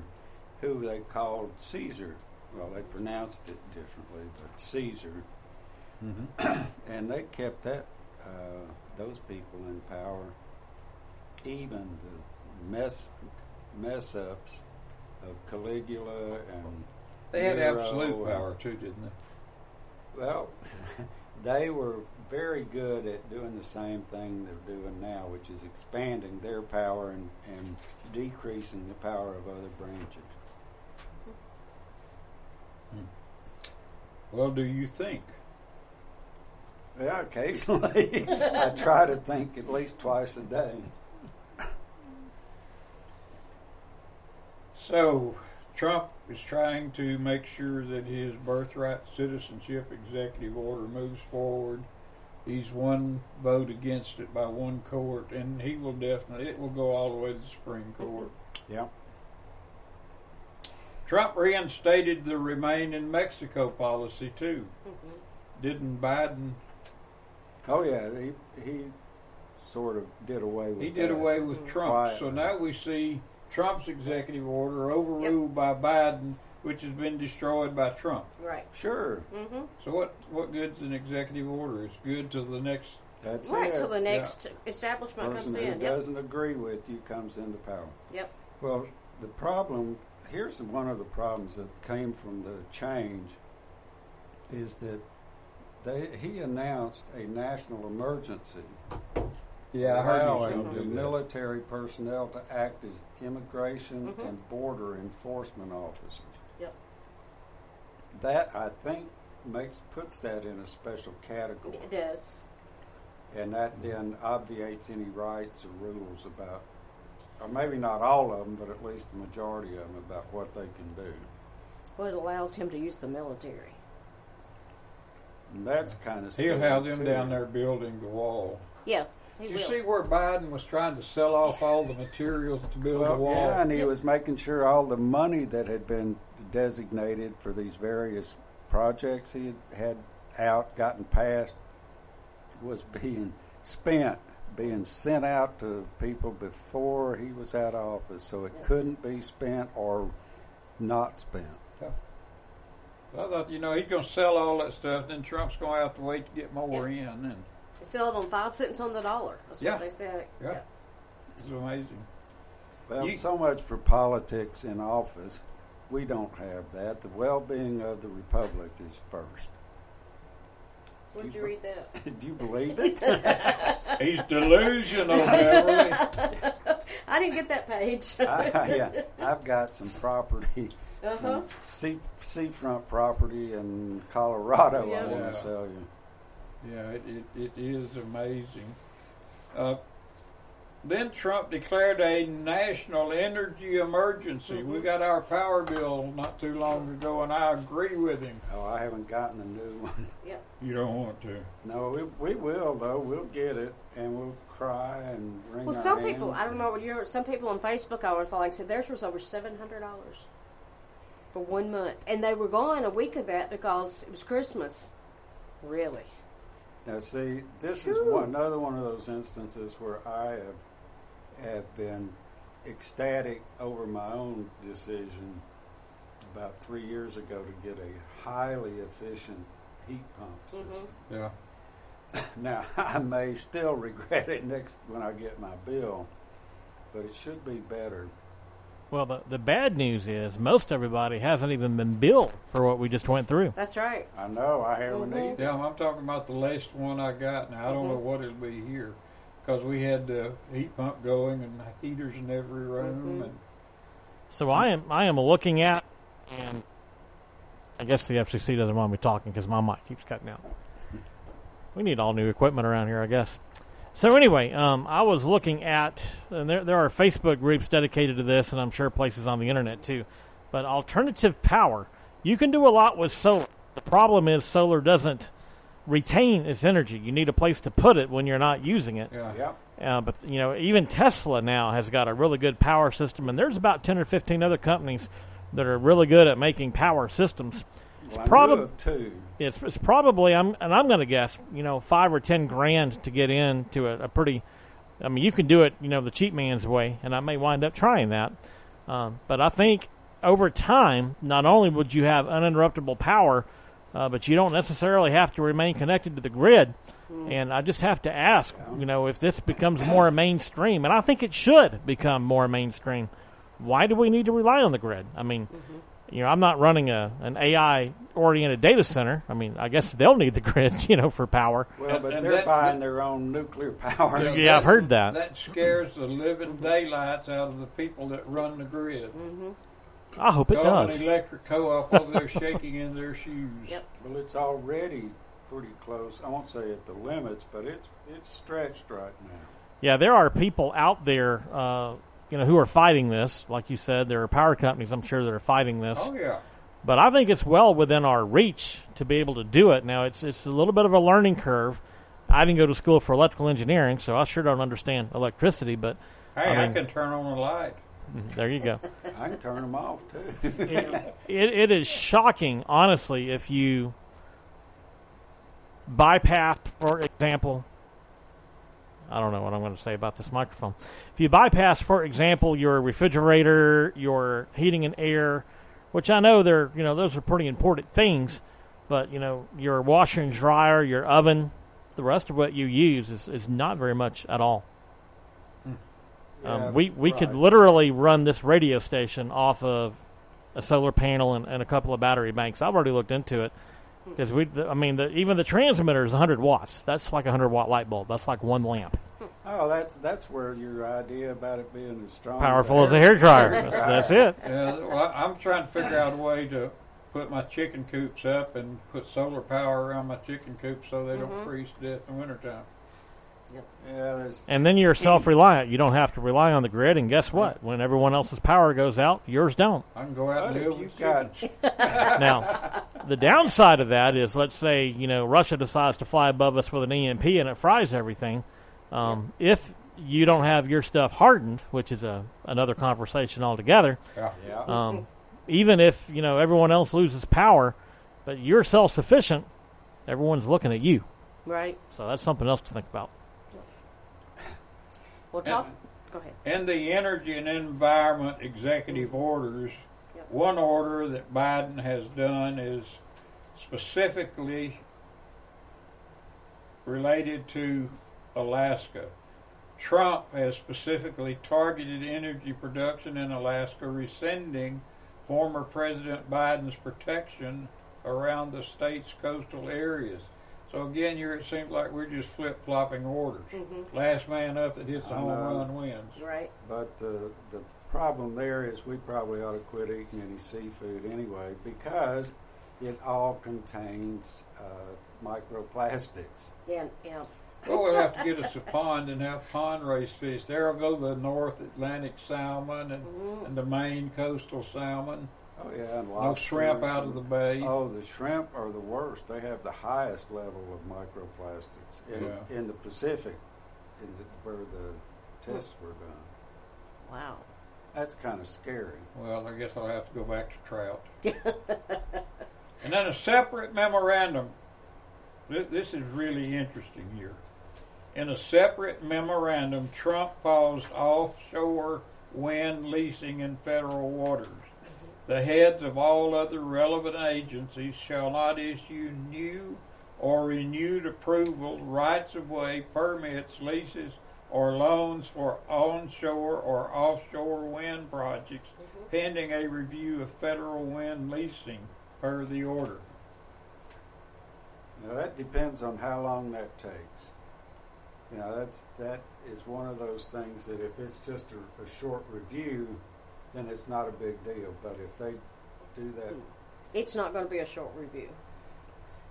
who they called Caesar. Well, they pronounced it differently, but Caesar. Mm-hmm. And they kept those people in power, even the mess ups of Caligula and they had Nero absolute power too, didn't they? Well, they were very good at doing the same thing they're doing now, which is expanding their power and decreasing the power of other branches. Well, do you think? Yeah, occasionally. I try to think at least twice a day. So, Trump is trying to make sure that his birthright citizenship executive order moves forward. He's one vote against it by one court, and it will go all the way to the Supreme Court. Yeah. Trump reinstated the Remain in Mexico policy, too. Mm-hmm. Didn't Biden? Oh, yeah. He sort of did away with He did away with Trump. Quietly. So now we see Trump's executive order overruled by Biden, which has been destroyed by Trump. Right. Sure. Mm-hmm. So what good's an executive order? It's good till the next... That's right, till the next establishment comes in. Person who doesn't agree with you comes into power. Yep. Well, the problem... Here's one of the problems that came from the change is that he announced a national emergency. Yeah, I heard allowing the military personnel to act as immigration and border enforcement officers. Yep. That, I think, puts that in a special category. It does. And that then obviates any rights or rules about, or maybe not all of them, but at least the majority of them, about what they can do. Well, it allows him to use the military. And that's kind of... He'll have them down there building the wall. Yeah, Did you see where Biden was trying to sell off all the materials to build the wall? Yeah, and he was making sure all the money that had been designated for these various projects he had gotten passed, was being spent being sent out to people before he was out of office, so it couldn't be spent or not spent. Yeah. I thought, he's going to sell all that stuff, then Trump's going to have to wait to get more in. And sell it on 5 cents on the dollar. That's what they say. Yeah. It's amazing. Well, so much for politics in office. We don't have that. The well-being of the republic is first. Would you read that? Do you believe it? He's delusional, Beverly. I didn't get that page. I've got some property, some seafront property in Colorado I want to sell you. Yeah, it is amazing. Then Trump declared a national energy emergency. We got our power bill not too long ago, and I agree with him. Oh, I haven't gotten a new one. Yep. You don't want to? No, we will, though. We'll get it, and we'll cry and wring our some hands. people, I don't know what some people on Facebook I was following said theirs was over $700 for 1 month. And they were gone a week of that because it was Christmas. Really? Now, see, this is another one of those instances where I have been ecstatic over my own decision about 3 years ago to get a highly efficient heat pump system. Yeah. Now, I may still regret it when I get my bill, but it should be better. Well, the bad news is most everybody hasn't even been billed for what we just went through. That's right. I know. I haven't either. Yeah, I'm talking about the latest one I got. Now, I don't know what it'll be here because we had the heat pump going and heaters in every room. And so I am looking at, and I guess the FCC doesn't want me talking because my mic keeps cutting out. We need all new equipment around here, I guess. So anyway, I was looking at, and there are Facebook groups dedicated to this, and I'm sure places on the internet too, but alternative power. You can do a lot with solar. The problem is solar doesn't retain its energy. You need a place to put it when you're not using it. Yeah. But, even Tesla now has got a really good power system, and there's about 10 or 15 other companies that are really good at making power systems. Well, It's probably, I'm going to guess, $5 or $10,000 to get into a pretty. I mean, you can do it, the cheap man's way, and I may wind up trying that. But I think over time, not only would you have uninterruptible power, but you don't necessarily have to remain connected to the grid. And I just have to ask, if this becomes more mainstream, and I think it should become more mainstream. Why do we need to rely on the grid? I mean. I'm not running an AI-oriented data center. I mean, I guess they'll need the grid, for power. Well, but they're buying their own nuclear power. Yeah, I've heard that. That scares the living daylights out of the people that run the grid. I hope it does. An electric co-op over there shaking in their shoes. Yep. Well, it's already pretty close. I won't say at the limits, but it's stretched right now. Yeah, there are people out there who are fighting this. Like you said, there are power companies, I'm sure, that are fighting this. Oh, yeah. But I think it's well within our reach to be able to do it. Now, it's a little bit of a learning curve. I didn't go to school for electrical engineering, so I sure don't understand electricity. But hey, I can turn on a light. There you go. I can turn them off, too. It is shocking, honestly, if you bypass, for example, I don't know what I'm going to say about this microphone. If you bypass, for example, your refrigerator, your heating and air, which I know those are pretty important things, but your washer and dryer, your oven, the rest of what you use is not very much at all. We could literally run this radio station off of a solar panel and a couple of battery banks. I've already looked into it. Because even the transmitter is 100 watts. That's like a 100-watt light bulb. That's like one lamp. Oh, that's where your idea about it being as strong, powerful as a hairdryer. That's it. Yeah, well, I'm trying to figure out a way to put my chicken coops up and put solar power around my chicken coops so they don't freeze to death in the wintertime. Yeah, and then you're self-reliant. You don't have to rely on the grid. And guess what? When everyone else's power goes out, yours don't. I can go out and deal with chickens. Now, the downside of that is, let's say, Russia decides to fly above us with an EMP and it fries everything. If you don't have your stuff hardened, which is another conversation altogether, even if, everyone else loses power, but you're self-sufficient, everyone's looking at you. Right. So that's something else to think about. Well, go ahead. In the Energy and Environment Executive Orders, one order that Biden has done is specifically related to Alaska. Trump has specifically targeted energy production in Alaska, rescinding former President Biden's protection around the state's coastal areas. So again, it seems like we're just flip-flopping orders. Mm-hmm. Last man up that hits the home run wins. Right. But the problem there is we probably ought to quit eating any seafood anyway, because it all contains microplastics. Yeah. Well, we'll have to get us a pond and have pond-raised fish. There'll go the North Atlantic salmon and the Maine coastal salmon. Oh, yeah, and no shrimp out of the bay. Oh, the shrimp are the worst. They have the highest level of microplastics in the Pacific, where the tests were done. Wow. That's kind of scary. Well, I guess I'll have to go back to trout. And then a separate memorandum. This is really interesting here. In a separate memorandum, Trump paused offshore wind leasing in federal waters. The heads of all other relevant agencies shall not issue new or renewed approval, rights-of-way, permits, leases, or loans for onshore or offshore wind projects pending a review of federal wind leasing per the order. Now, that depends on how long that takes. That is one of those things that if it's just a short review, then it's not a big deal. But if they do that... It's not going to be a short review.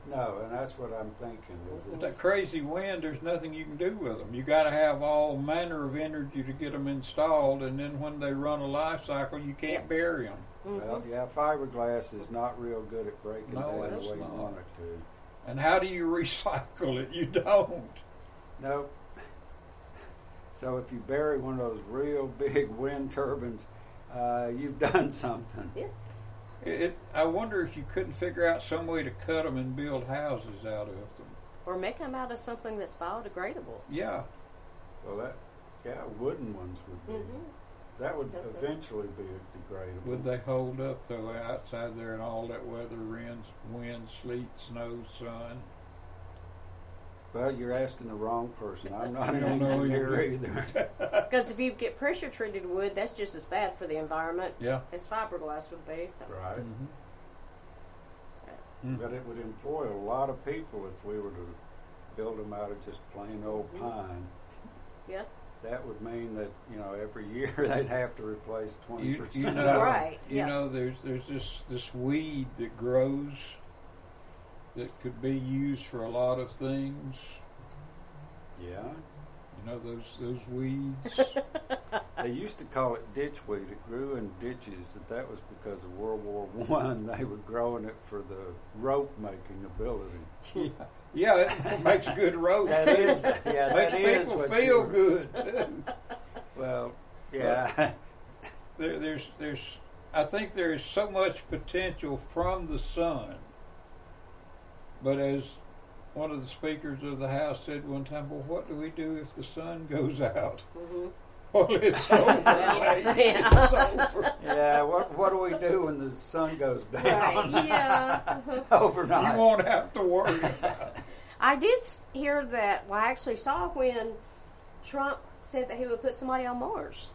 No, and that's what I'm thinking. With that crazy wind, there's nothing you can do with them. You got to have all manner of energy to get them installed, and then when they run a life cycle, you can't bury them. Mm-hmm. Well, fiberglass is not real good at breaking down the way you want it to. And how do you recycle it? You don't. Nope. So if you bury one of those real big wind turbines, you've done something. Yeah. I wonder if you couldn't figure out some way to cut them and build houses out of them. Or make them out of something that's biodegradable. Yeah. Well, wooden ones would be. Mm-hmm. That would eventually be degradable. Would they hold up, though, outside there in all that weather, wind, sleet, snow, sun? Well, you're asking the wrong person. I'm not an engineer either. Because if you get pressure-treated wood, that's just as bad for the environment as fiberglass would be. So. Right. Mm-hmm. But it would employ a lot of people if we were to build them out of just plain old pine. Yeah. That would mean that, every year they'd have to replace 20%. Right. There's this weed that grows that could be used for a lot of things. Yeah. Those weeds. They used to call it ditchweed. It grew in ditches. That was because of World War I. They were growing it for the rope-making ability. Yeah, it makes good rope. That is. Yeah, makes people feel good too. Well, yeah. I think there's so much potential from the sun. But as one of the speakers of the House said one time, well, what do we do if the sun goes out? Mm-hmm. Well, it's over. It's over. Yeah, what do we do when the sun goes down? Right. Yeah. Overnight. You won't have to worry about it. I did hear that. Well, I actually saw when Trump said that he would put somebody on Mars.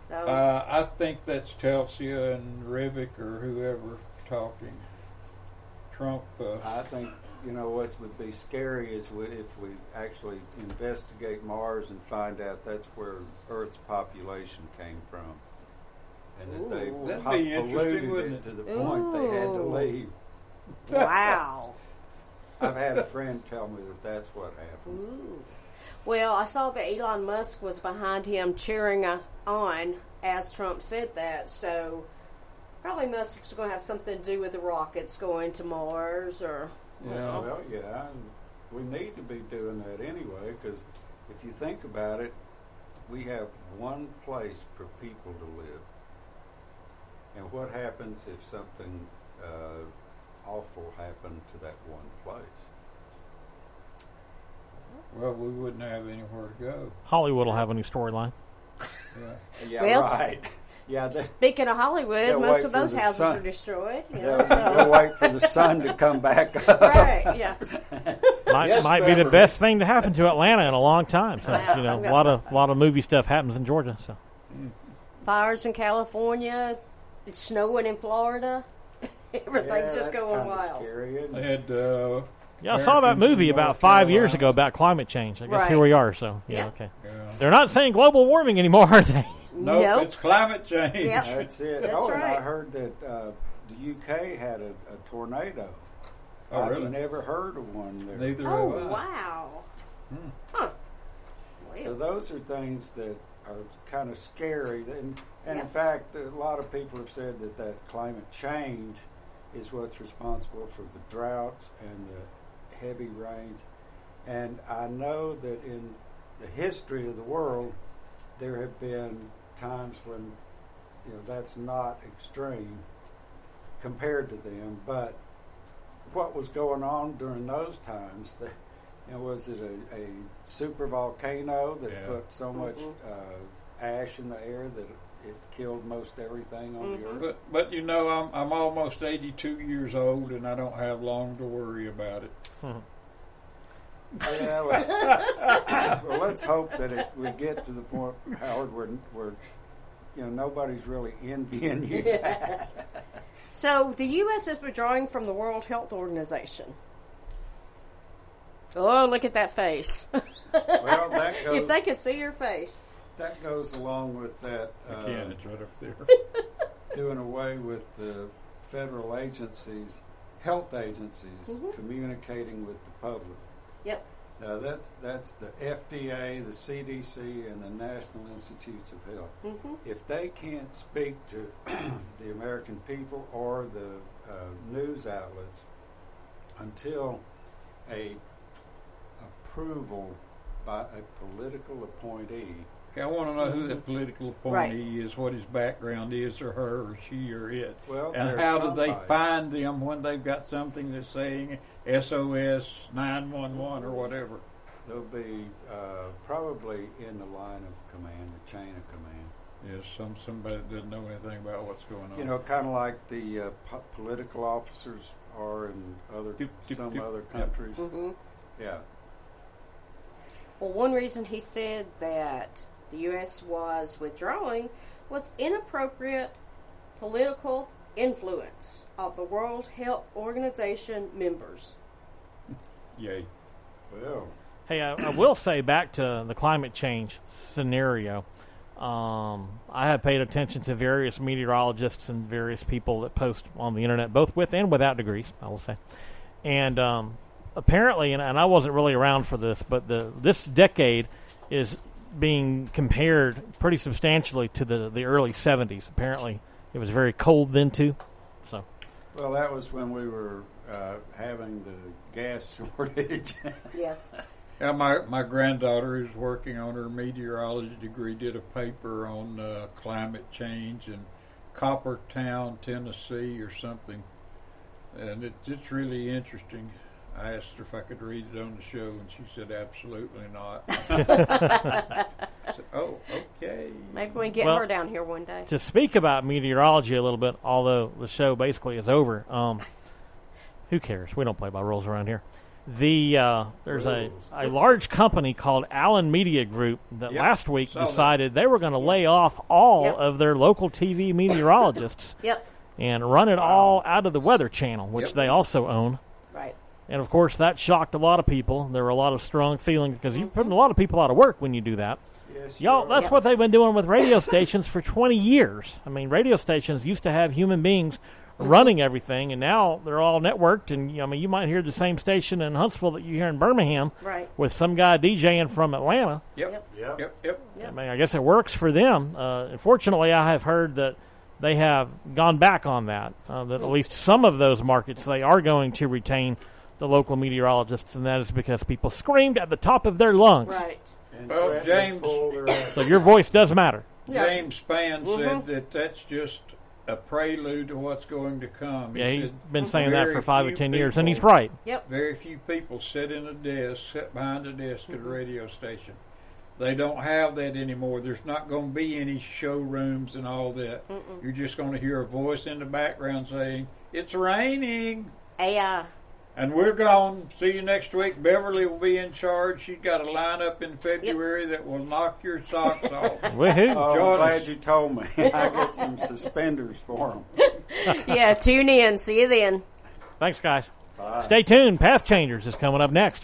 So I think that's Telsia and Rivik or whoever talking. Trump. I think what would be scary is if we actually investigate Mars and find out that's where Earth's population came from, and that they polluted it to the point they had to leave. Wow. I've had a friend tell me that that's what happened. Ooh. Well, I saw that Elon Musk was behind him cheering on as Trump said that, so probably Musk's going to have something to do with the rockets going to Mars or... Yeah. Well, yeah, we need to be doing that anyway, because if you think about it, we have one place for people to live. And what happens if something awful happened to that one place? Well, we wouldn't have anywhere to go. Hollywood will have a new storyline. Yeah, Well, right. Yeah, speaking of Hollywood, most of those houses are destroyed. They'll wait for the sun to come back up. Right, yeah. Might be the best thing to happen to Atlanta in a long time. So, a lot of movie stuff happens in Georgia. So, fires in California, it's snowing in Florida. Everything's just going wild. Scary, they had, I saw that movie about 5 years ago about climate change. I guess here we are. So, okay. Yeah. They're not saying global warming anymore, are they? Nope, it's climate change. Yep. That's it. That's and right. I heard that the UK had a tornado. Oh, really? I've never heard of one there. Neither have I. Wow. Huh. So those are things that are kind of scary. And in fact, a lot of people have said that climate change is what's responsible for the droughts and the heavy rains. And I know that in the history of the world, there have been times when that's not extreme compared to them. But what was going on during those times? Was it a super volcano that put so much ash in the air that it killed most everything on the earth? But I'm almost 82 years old and I don't have long to worry about it. Yeah, well, let's hope that we get to the point, Howard, where nobody's really envying you. So the U.S. is withdrawing from the World Health Organization. Oh, look at that face. Well, that goes, if they could see your face. That goes along with that. It's right up there. Doing away with the federal agencies, health agencies, communicating with the public. Yep. Now that's the FDA, the CDC, and the National Institutes of Health. If they can't speak to the American people or the news outlets until a approval by a political appointee. Okay, I want to know who that political appointee is, what his background is, or her, or she, or it. Well, and how do they find them when they've got something that's saying SOS 911 or whatever? They'll be probably in the line of command, the chain of command. Yes, somebody that doesn't know anything about what's going on. Kind of like the political officers are in other countries. Yeah. Well, one reason he said that the U.S. was withdrawing was inappropriate political influence of the World Health Organization members. Yay. Well. Hey, I will say back to the climate change scenario. I have paid attention to various meteorologists and various people that post on the internet, both with and without degrees, I will say. And apparently, and I wasn't really around for this, but this decade is being compared pretty substantially to the early 70s. Apparently, it was very cold then, too. So, well, that was when we were having the gas shortage. Yeah. Yeah, my granddaughter, who's working on her meteorology degree, did a paper on climate change in Coppertown, Tennessee, or something, and it's really interesting. I asked her if I could read it on the show, and she said absolutely not. I said, oh, okay. Maybe we can get her down here one day. To speak about meteorology a little bit, although the show basically is over, who cares? We don't play by rules around here. There's a large company called Allen Media Group that last week decided they were going to lay off all of their local TV meteorologists and run it all out of the Weather Channel, which they also own. Right. And, of course, that shocked a lot of people. There were a lot of strong feelings because you're putting a lot of people out of work when you do that. Yes, Y'all, that's what they've been doing with radio stations for 20 years. I mean, radio stations used to have human beings running everything, and now they're all networked. And you might hear the same station in Huntsville that you hear in Birmingham, with some guy DJing from Atlanta. Yep. I mean, I guess it works for them. Unfortunately, I have heard that they have gone back on that. That at least some of those markets they are going to retain the local meteorologists, and that is because people screamed at the top of their lungs. Right. Well, James, so your voice does matter. James Spann said that that's just a prelude to what's going to come. Yeah, He he's said been saying that very for 5 or few 10 years, and people- he's right. Yep. Very few people sit behind a desk at a radio station. They don't have that anymore. There's not going to be any showrooms and all that. You're just going to hear a voice in the background saying, "It's raining." AI. And we're gone. See you next week. Beverly will be in charge. She's got a lineup in February that will knock your socks off. Woohoo. Oh, I'm glad you told me. I get some suspenders for them. Yeah, tune in. See you then. Thanks, guys. Bye. Stay tuned. Path Changers is coming up next.